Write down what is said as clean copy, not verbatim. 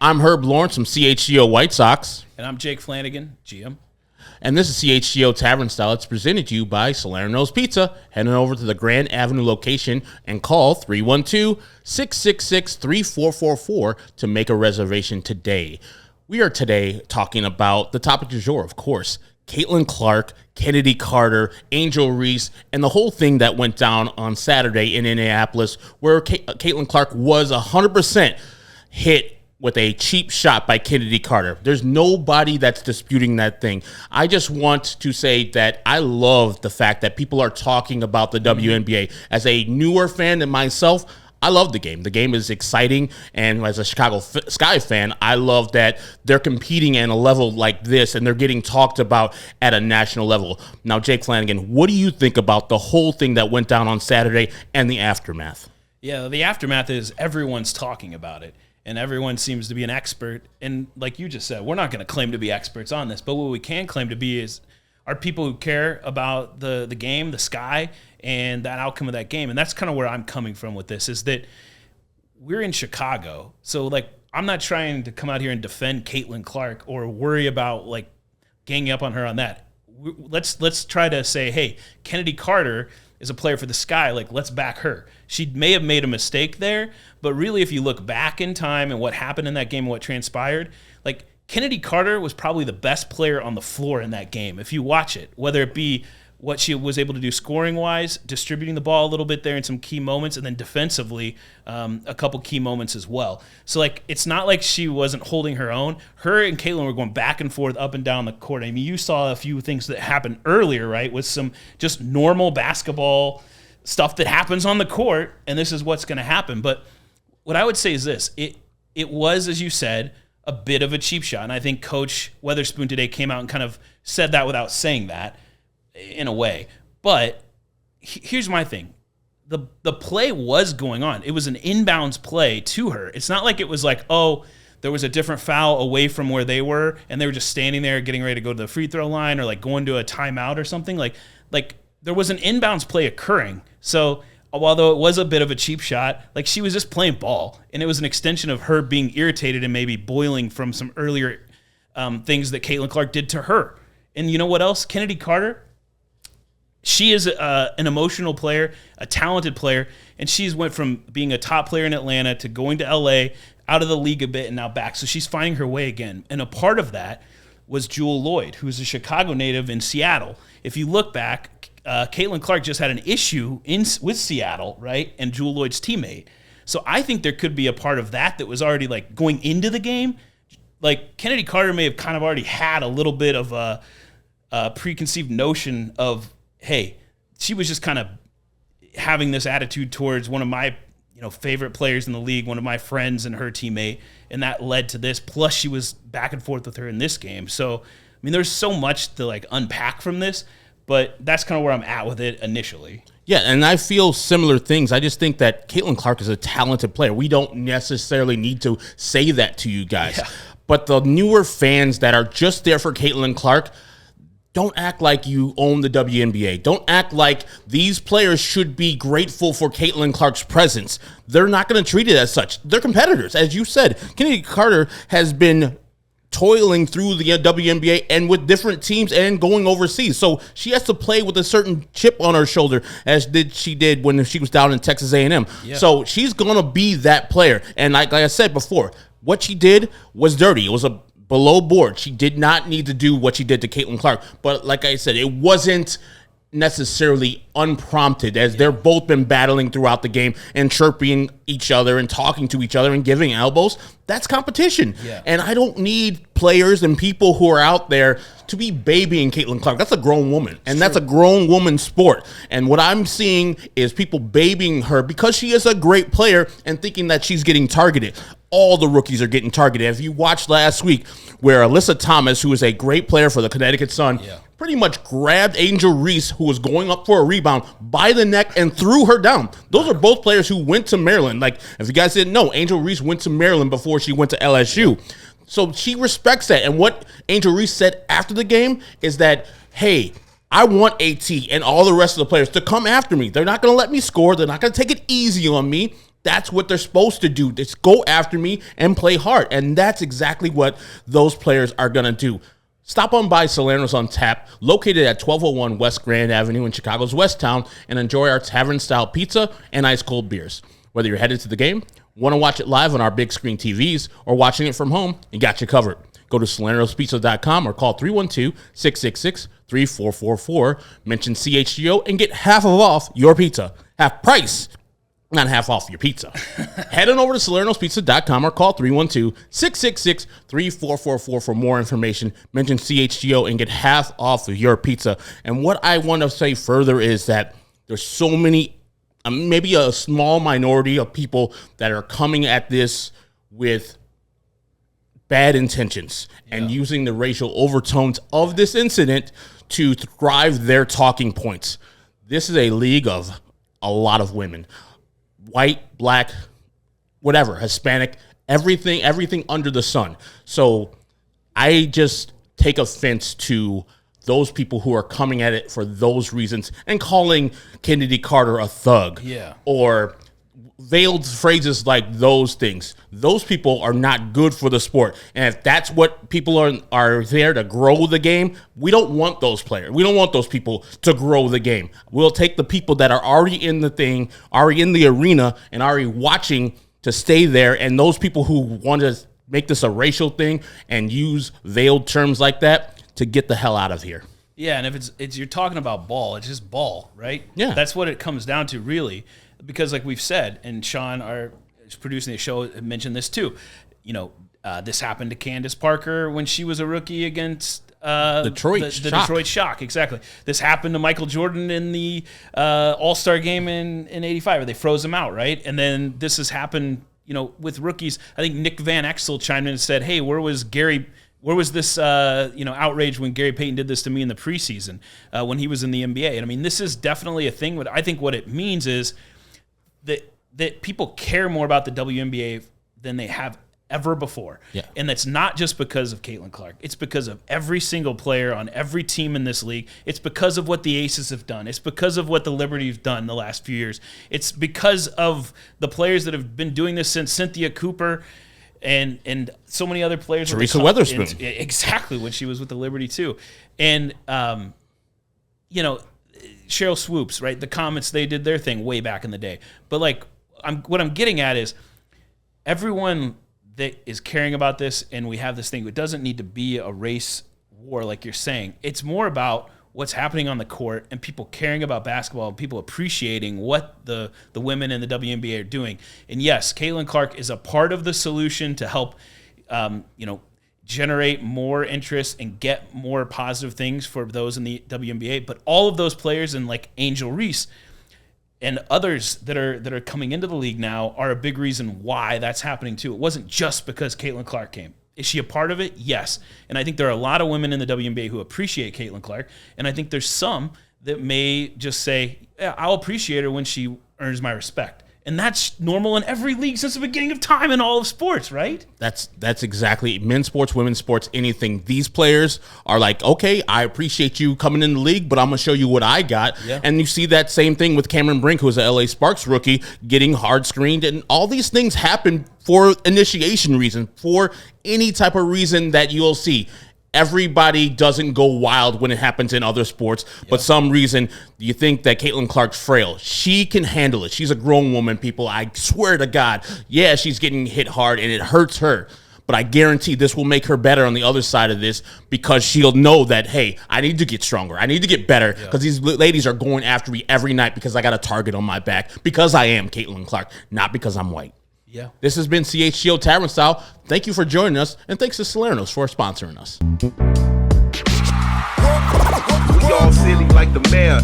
I'm Herb Lawrence from CHGO White Sox. And I'm Jake Flannigan, GM. And this is CHGO Tavern Style. It's presented to you by Salerno's Pizza. Head on over to the Grand Avenue location and call 312-666-3444 to make a reservation today. We are today talking about the topic du jour, of course, Caitlin Clark, Chennedy Carter, Angel Reese, and the whole thing that went down on Saturday in Indianapolis, where Caitlin Clark was 100% hit with a cheap shot by Chennedy Carter. There's nobody that's disputing that thing. I just want to say that I love the fact that people are talking about the WNBA. As a newer fan than myself, I love the game. The game is exciting, and as a Chicago Sky fan, I love that they're competing at a level like this, and they're getting talked about at a national level. Now, Jake Flannigan, what do you think about the whole thing that went down on Saturday and the aftermath? Yeah, the aftermath is everyone's talking about it, and everyone seems to be an expert. And like you just said, we're not going to claim to be experts on this, but what we can claim to be are people who care about the game, the Sky, and that outcome of that game. And that's kind of where I'm coming from with this, is that we're in Chicago. So, like, I'm not trying to come out here and defend Caitlin Clark or worry about, like, ganging up on her on that. Let's try to say, hey, Chennedy Carter is a player for the Sky. Like, let's back her. She may have made a mistake there, but really if you look back in time and what happened in that game and what transpired, like, Chennedy Carter was probably the best player on the floor in that game. If you watch it, whether it be what she was able to do scoring-wise, distributing the ball a little bit there in some key moments, and then defensively, a couple key moments as well. So, like, it's not like she wasn't holding her own. Her and Caitlin were going back and forth, up and down the court. I mean, you saw a few things that happened earlier, right, with some just normal basketball stuff that happens on the court, and this is what's going to happen. But what I would say is this. It was, as you said, a bit of a cheap shot, and I think Coach Weatherspoon today came out and kind of said that without saying that, in a way. But here's my thing. The play was going on. It was an inbounds play to her. It's not like it was like, oh, there was a different foul away from where they were, and they were just standing there getting ready to go to the free throw line or like going to a timeout or something. Like there was an inbounds play occurring. So although it was a bit of a cheap shot, like, she was just playing ball, and it was an extension of her being irritated and maybe boiling from some earlier things that Caitlin Clark did to her. And you know what else? Chennedy Carter, she is an emotional player, a talented player, and she's went from being a top player in Atlanta to going to LA, out of the league a bit, and now back. So she's finding her way again. And a part of that was Jewell Loyd, who's a Chicago native in Seattle. If you look back, Caitlin Clark just had an issue with Seattle, right, and Jewell Loyd's teammate. So I think there could be a part of that was already, like, going into the game. Like, Chennedy Carter may have kind of already had a little bit of a preconceived notion of, hey, she was just kind of having this attitude towards one of my, favorite players in the league, one of my friends and her teammate, and that led to this. Plus, she was back and forth with her in this game. So, I mean, there's so much to, like, unpack from this, but that's kind of where I'm at with it initially. Yeah, and I feel similar things. I just think that Caitlin Clark is a talented player. We don't necessarily need to say that to you guys. Yeah. But the newer fans that are just there for Caitlin Clark, don't act like you own the WNBA. Don't act like these players should be grateful for Caitlin Clark's presence. They're not going to treat it as such. They're competitors. As you said, Chennedy Carter has been toiling through the WNBA and with different teams and going overseas. So she has to play with a certain chip on her shoulder, as she did when she was down in Texas A&M. Yeah. So she's going to be that player. And like I said before, what she did was dirty. It was a below board. She did not need to do what she did to Caitlin Clark. But like I said, it wasn't necessarily unprompted, as they're both been battling throughout the game and chirping each other and talking to each other and giving elbows. That's competition. Yeah. And I don't need players and people who are out there to be babying Caitlin Clark. That's a grown woman, and that's a grown woman sport. And what I'm seeing is people babying her because she is a great player and thinking that she's getting targeted. All the rookies are getting targeted. If you watched last week, where Alyssa Thomas, who is a great player for the Connecticut Sun, pretty much grabbed Angel Reese, who was going up for a rebound, by the neck and threw her down. Those are both players who went to Maryland. Like, if you guys didn't know, Angel Reese went to Maryland before she went to LSU. So she respects that. And what Angel Reese said after the game is that, hey, I want AT and all the rest of the players to come after me. They're not going to let me score. They're not going to take it easy on me. That's what they're supposed to do. Just go after me and play hard. And that's exactly what those players are going to do. Stop on by Salerno's on Tap, located at 1201 West Grand Avenue in Chicago's West Town, and enjoy our tavern-style pizza and ice-cold beers. Whether you're headed to the game, want to watch it live on our big screen TVs, or watching it from home, we got you covered. Go to salernospizza.com or call 312-666-3444. Mention CHGO and get half off your pizza. Half price, not half off your pizza. Head on over to salernospizza.com or call 312-666-3444 for more information. Mention CHGO and get half off of your pizza. And what I want to say further is that there's so many, maybe a small minority of people that are coming at this with bad intentions and using the racial overtones of this incident to drive their talking points. This is a league of a lot of women. White, black, whatever, Hispanic, everything under the sun. So I just take offense to those people who are coming at it for those reasons and calling Chennedy Carter a thug. Or veiled phrases like those things. Those people are not good for the sport. And if that's what people are there to grow the game, we don't want those players. We don't want those people to grow the game. We'll take the people that are already in the thing, already in the arena, and already watching to stay there. And those people who want to make this a racial thing and use veiled terms like that to get the hell out of here. Yeah, and if it's you're talking about ball, it's just ball, right? Yeah. That's what it comes down to, really. Because like we've said, and Sean, our producing the show, mentioned this too. You know, this happened to Candace Parker when she was a rookie against Detroit. The Detroit Shock, exactly. This happened to Michael Jordan in the All-Star game in '85, where they froze him out, right? And then this has happened, you know, with rookies. I think Nick Van Exel chimed in and said, "Hey, where was this outrage when Gary Payton did this to me in the preseason when he was in the NBA?" And I mean, this is definitely a thing. But I think what it means is that people care more about the WNBA than they have ever before. Yeah. And that's not just because of Caitlin Clark. It's because of every single player on every team in this league. It's because of what the Aces have done. It's because of what the Liberty have done the last few years. It's because of the players that have been doing this since Cynthia Cooper and so many other players. Teresa Weatherspoon. Exactly, when she was with the Liberty too. And, Cheryl Swoops, right? The Comets, they did their thing way back in the day. But like, what I'm getting at is everyone that is caring about this, and we have this thing, it doesn't need to be a race war like you're saying. It's more about what's happening on the court and people caring about basketball and people appreciating what the women in the WNBA are doing. And yes, Caitlin Clark is a part of the solution to help, generate more interest and get more positive things for those in the WNBA. But all of those players, and like Angel Reese and others that are coming into the league now, are a big reason why that's happening too. It wasn't just because Caitlin Clark came. Is she a part of it? Yes. And I think there are a lot of women in the WNBA who appreciate Caitlin Clark. And I think there's some that may just say, yeah, I'll appreciate her when she earns my respect. And that's normal in every league since the beginning of time in all of sports, right? That's exactly men's sports, women's sports, anything. These players are like, okay, I appreciate you coming in the league, but I'm going to show you what I got. Yeah. And you see that same thing with Cameron Brink, who is a LA Sparks rookie, getting hard screened. And all these things happen for initiation reason, for any type of reason that you'll see. Everybody doesn't go wild when it happens in other sports, but some reason you think that Caitlin Clark's frail. She can handle it. She's a grown woman, people. I swear to God, yeah, she's getting hit hard and it hurts her. But I guarantee this will make her better on the other side of this, because she'll know that, hey, I need to get stronger. I need to get better, because these ladies are going after me every night because I got a target on my back, because I am Caitlin Clark, not because I'm white. Yeah. This has been CHGO Tavern Style. Thank you for joining us, and thanks to Salerno's for sponsoring us. We all silly like the mayor.